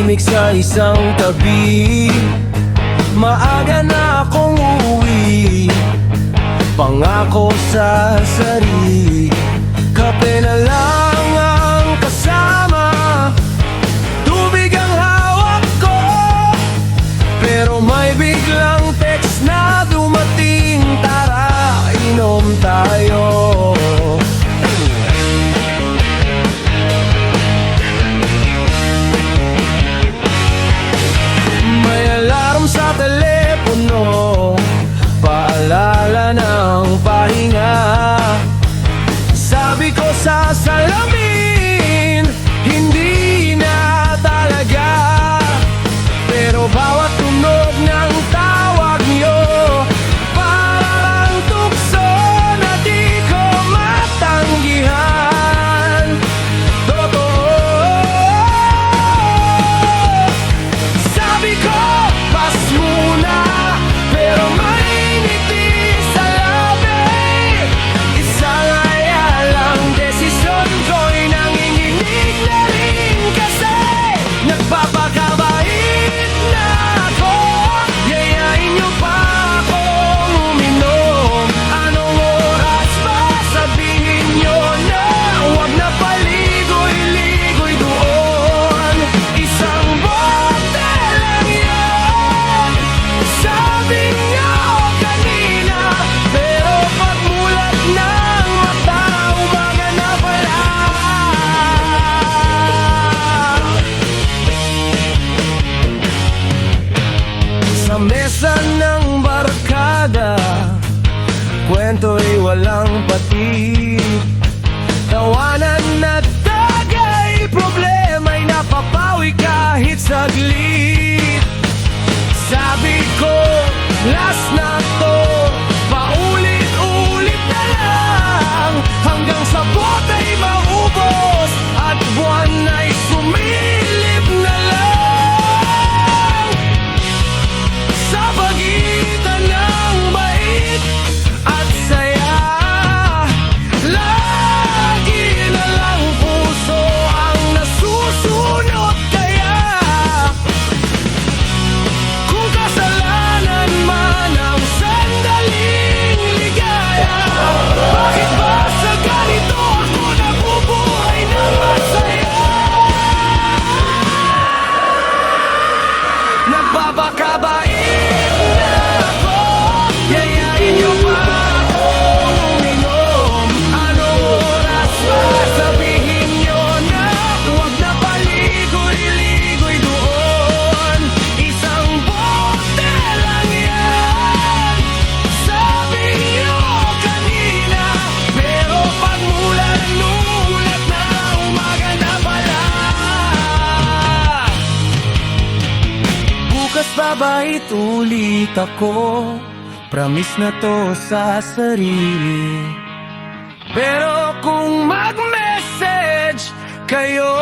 tahimik sa isang tabi. Maaga na akong uuwi, pangako sa sarili. Kape na lang ang kasama, tubig ang hawak ko. Pero may biglang text na dumating, tara inom tayo. May alarm sa telepono, paalala ng pahinga. Sabi ko sa salamin, hindi na talaga. Pero bawat tunog ng tawag niyo, parang tukso na di ko matanggihan. Totoo. Sabi ko, pas muna, pero mainit din sa labi. Isang ayalang desisyon ko'y nanginginig na rin kasi nagpapakabait na ako. Yayain niyo pa akong uminom. Anong oras ba? Sabihin niyo na huwag na paligoy-ligoy doon. Isang bote lang yan, sabi niyo kanina. Pero pagmulat ng mata, umaga na pala. Sa mesa ng barkada, kwento'y walang patid. Tawanan at tagay, problema'y napapawi kahit saglit. Sabi ko, last na to, paulit-ulit na lang, hanggang sa bota'y maubos at buwan ay sumilip na lang. Sa pagitan ng bait at saya, lagi na lang puso ang nasusunod. Kaya kung kasalanan man ang sandaling ligaya, bakit ba sa ganito ako nabubuhay ng masaya? Nagpapakabait na ako, yayain niyo pa akong uminom. Anong oras ba? Sabihin niyo na huwag na paligoy-ligoy doon. Isang bote lang yan, sabi niyo kanina. Pero pagmulan nulat na, umaga na pala. Bukas babait ulit ako, promise na to sa sarili. Pero kung mag-message kayo,